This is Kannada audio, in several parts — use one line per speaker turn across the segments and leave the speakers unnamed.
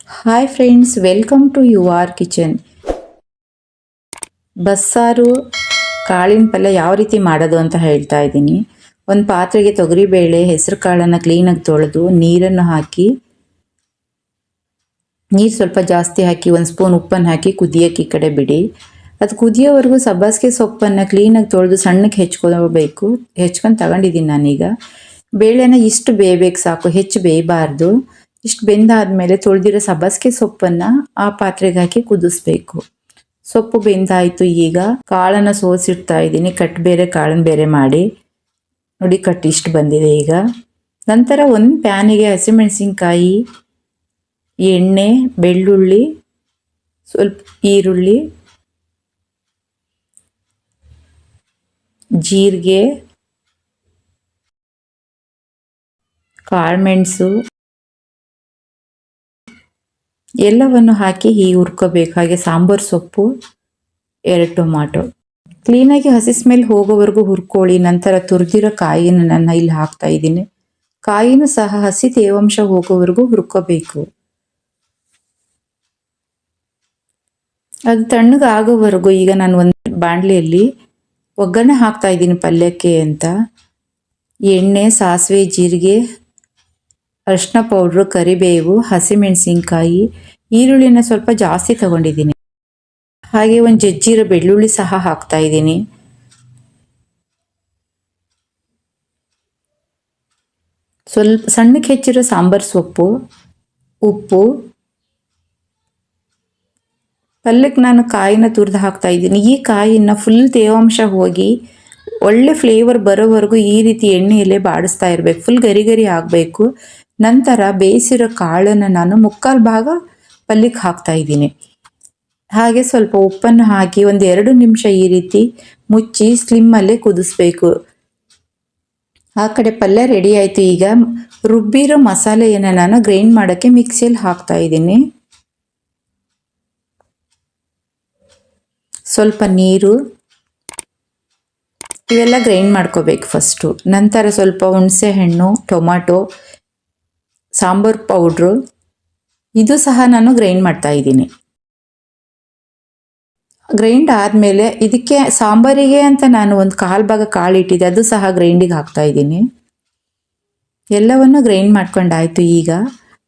Hi friends, welcome to your kitchen. ಬಸ್ಸಾರು ಕಾಳಿನ ಪಲ್ಯ ಯಾವ ರೀತಿ ಮಾಡೋದು ಅಂತ ಹೇಳ್ತಾ ಇದ್ದೀನಿ. ಒಂದು ಪಾತ್ರೆಗೆ ತೊಗರಿಬೇಳೆ, ಹೆಸರು ಕಾಳನ್ನು ಕ್ಲೀನಾಗಿ ತೊಳೆದು ನೀರನ್ನು ಹಾಕಿ, ನೀರು ಸ್ವಲ್ಪ ಜಾಸ್ತಿ ಹಾಕಿ 1 ಸ್ಪೂನ್ ಉಪ್ಪನ್ನು ಹಾಕಿ ಕುದಿಯೋಕ್ಕೆ ಈ ಕಡೆ ಬಿಡಿ. ಅದು ಕುದಿಯೋವರೆಗೂ ಸಬ್ಬಸಿಗೆ ಸೊಪ್ಪನ್ನು ಕ್ಲೀನಾಗಿ ತೊಳೆದು ಸಣ್ಣಕ್ಕೆ ಹೆಚ್ಕೊಳ್ಬೇಕು. ಹೆಚ್ಕೊಂಡು ತಗೊಂಡಿದ್ದೀನಿ ನಾನೀಗ. ಬೇಳೆನ ಇಷ್ಟು ಬೇಯಬೇಕು ಸಾಕು, ಹೆಚ್ಚು ಬೇಯಬಾರ್ದು. ಇಷ್ಟು ಬೆಂದಾದ್ಮೇಲೆ ತೊಳೆದಿರೋ ಸಬ್ಬಸಿಗೆ ಸೊಪ್ಪನ್ನು ಆ ಪಾತ್ರೆಗೆ ಹಾಕಿ ಕುದಿಸ್ಬೇಕು. ಸೊಪ್ಪು ಬೆಂದಾಯಿತು. ಈಗ ಕಾಳನ್ನು ಸೋಸಿಡ್ತಾ ಇದ್ದೀನಿ. ಕಟ್ ಬೇರೆ ಕಾಳನ್ನು ಬೇರೆ ಮಾಡಿ ನೋಡಿ, ಕಟ್ ಇಷ್ಟು ಬಂದಿದೆ. ಈಗ ನಂತರ ಒಂದು ಪ್ಯಾನಿಗೆ ಹಸಿಮೆಣಸಿನ್ಕಾಯಿ, ಎಣ್ಣೆ, ಬೆಳ್ಳುಳ್ಳಿ, ಸ್ವಲ್ಪ ಈರುಳ್ಳಿ, ಜೀರಿಗೆ, ಕಾಳುಮೆಣಸು ಎಲ್ಲವನ್ನು ಹಾಕಿ ಹೀಗೆ ಹುರ್ಕೋಬೇಕು. ಹಾಗೆ ಸಾಂಬಾರು ಸೊಪ್ಪು, 2 ಟೊಮಾಟೊ ಕ್ಲೀನಾಗಿ ಹಸಿ ಸ್ಮೆಲ್ ಹೋಗೋವರೆಗೂ ಹುರ್ಕೊಳ್ಳಿ. ನಂತರ ತುರಿದಿರೋ ಕಾಯಿನ ನಾನು ಇಲ್ಲಿ ಹಾಕ್ತಾ ಇದ್ದೀನಿ. ಕಾಯಿನೂ ಸಹ ಹಸಿ ತೇವಾಂಶ ಹೋಗೋವರೆಗೂ ಹುರ್ಕೋಬೇಕು. ಅದು ತಣ್ಣಗಾಗೋವರೆಗೂ ಈಗ ನಾನು ಒಂದು ಬಾಣಲೆಯಲ್ಲಿ ಒಗ್ಗರಣೆ ಹಾಕ್ತಾ ಇದ್ದೀನಿ ಪಲ್ಯಕ್ಕೆ ಅಂತ. ಎಣ್ಣೆ, ಸಾಸಿವೆ, ಜೀರಿಗೆ, ಅರಿಶಿನ ಪೌಡ್ರು, ಕರಿಬೇವು, ಹಸಿಮೆಣಸಿನ್ಕಾಯಿ, ಈರುಳ್ಳಿನ ಸ್ವಲ್ಪ ಜಾಸ್ತಿ ತಗೊಂಡಿದ್ದೀನಿ. ಹಾಗೆ ಒಂದು ಜಜ್ಜಿರೋ ಬೆಳ್ಳುಳ್ಳಿ ಸಹ ಹಾಕ್ತಾ ಇದ್ದೀನಿ. ಸ್ವಲ್ಪ ಸಣ್ಣಕ್ಕೆ ಹೆಚ್ಚಿರೋ ಸಾಂಬಾರು ಸೊಪ್ಪು, ಉಪ್ಪು. ಪಲ್ಯಕ್ಕೆ ನಾನು ಕಾಯಿನ ತುರಿದು ಹಾಕ್ತಾ ಇದ್ದೀನಿ. ಈ ಕಾಯಿನ ಫುಲ್ ತೇವಾಂಶ ಹೋಗಿ ಒಳ್ಳೆ ಫ್ಲೇವರ್ ಬರೋವರೆಗೂ ಈ ರೀತಿ ಎಣ್ಣೆಯಲ್ಲೇ ಬಾಡಿಸ್ತಾ ಇರಬೇಕು. ಫುಲ್ ಗರಿ ಗರಿ ಆಗಬೇಕು. ನಂತರ ಬೇಯಿಸಿರೋ ಕಾಳನ್ನು ನಾನು 3/4 ಭಾಗ ಪಲ್ಯಕ್ಕೆ ಹಾಕ್ತಾ ಇದ್ದೀನಿ. ಹಾಗೆ ಸ್ವಲ್ಪ ಉಪ್ಪನ್ನು ಹಾಕಿ 1-2 ನಿಮಿಷ ಈ ರೀತಿ ಮುಚ್ಚಿ ಸ್ಲಿಮ್ಮಲ್ಲೇ ಕುದಿಸ್ಬೇಕು. ಆ ಕಡೆ ಪಲ್ಯ ರೆಡಿ ಆಯಿತು. ಈಗ ರುಬ್ಬಿರೋ ಮಸಾಲೆಯನ್ನು ನಾನು ಗ್ರೈಂಡ್ ಮಾಡೋಕ್ಕೆ ಮಿಕ್ಸಿಯಲ್ಲಿ ಹಾಕ್ತಾ ಇದ್ದೀನಿ. ಸ್ವಲ್ಪ ನೀರು, ಇವೆಲ್ಲ ಗ್ರೈಂಡ್ ಮಾಡ್ಕೋಬೇಕು ಫಸ್ಟು. ನಂತರ ಸ್ವಲ್ಪ ಹುಣಸೆ ಹಣ್ಣು, ಟೊಮಾಟೊ, ಸಾಂಬಾರು ಪೌಡ್ರು, ಇದು ಸಹ ನಾನು ಗ್ರೈಂಡ್ ಮಾಡ್ತಾ ಇದ್ದೀನಿ. ಗ್ರೈಂಡ್ ಆದಮೇಲೆ ಇದಕ್ಕೆ ಸಾಂಬಾರಿಗೆ ಅಂತ ನಾನು 1/4 ಭಾಗ ಕಾಳು ಇಟ್ಟಿದ್ದೆ, ಅದು ಸಹ ಗ್ರೈಂಡಿಗೆ ಹಾಕ್ತಾ ಇದ್ದೀನಿ. ಎಲ್ಲವನ್ನು ಗ್ರೈಂಡ್ ಮಾಡ್ಕೊಂಡಾಯಿತು. ಈಗ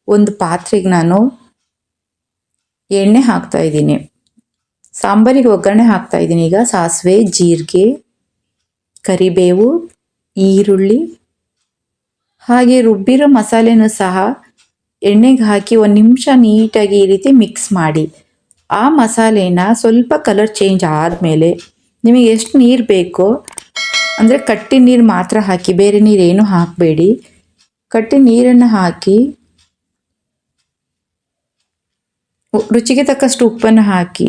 ಒಂದು ಪಾತ್ರೆಗೆ ನಾನು ಎಣ್ಣೆ ಹಾಕ್ತಾ ಇದ್ದೀನಿ. ಸಾಂಬಾರಿಗೆ ಒಗ್ಗರಣೆ ಹಾಕ್ತಾ ಇದ್ದೀನಿ. ಈಗ ಸಾಸಿವೆ, ಜೀರಿಗೆ, ಕರಿಬೇವು, ಈರುಳ್ಳಿ, ಹಾಗೆ ರುಬ್ಬಿರೋ ಮಸಾಲೆನೂ ಸಹ ಎಣ್ಣೆಗೆ ಹಾಕಿ 1 ನಿಮಿಷ ನೀಟಾಗಿ ಈ ರೀತಿ ಮಿಕ್ಸ್ ಮಾಡಿ, ಆ ಮಸಾಲೆನ ಸ್ವಲ್ಪ ಕಲರ್ ಚೇಂಜ್ ಆದಮೇಲೆ ನಿಮಗೆ ಎಷ್ಟು ನೀರು ಬೇಕೋ, ಅಂದರೆ ಕಟ್ಟಿ ನೀರು ಮಾತ್ರ ಹಾಕಿ, ಬೇರೆ ನೀರೇನು ಹಾಕಬೇಡಿ. ಕಟ್ಟಿ ನೀರನ್ನು ಹಾಕಿ ರುಚಿಗೆ ತಕ್ಕಷ್ಟು ಉಪ್ಪನ್ನು ಹಾಕಿ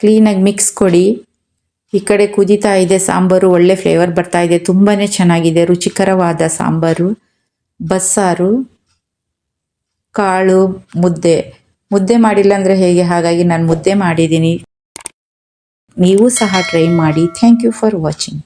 ಕ್ಲೀನಾಗಿ ಮಿಕ್ಸ್ ಕೊಡಿ. ಈ ಕಡೆ ಕುದೀತಾ ಇದೆ ಸಾಂಬಾರು, ಒಳ್ಳೆ ಫ್ಲೇವರ್ ಬರ್ತಾ ಇದೆ. ತುಂಬಾ ಚೆನ್ನಾಗಿದೆ, ರುಚಿಕರವಾದ ಸಾಂಬಾರು. ಬಸ್ಸಾರು ಕಾಳು ಮುದ್ದೆ ಮಾಡಿಲ್ಲ ಅಂದರೆ ಹೇಗೆ, ಹಾಗಾಗಿ ನಾನು ಮುದ್ದೆ ಮಾಡಿದ್ದೀನಿ. ನೀವು ಸಹ ಟ್ರೈ ಮಾಡಿ. Thank you for watching.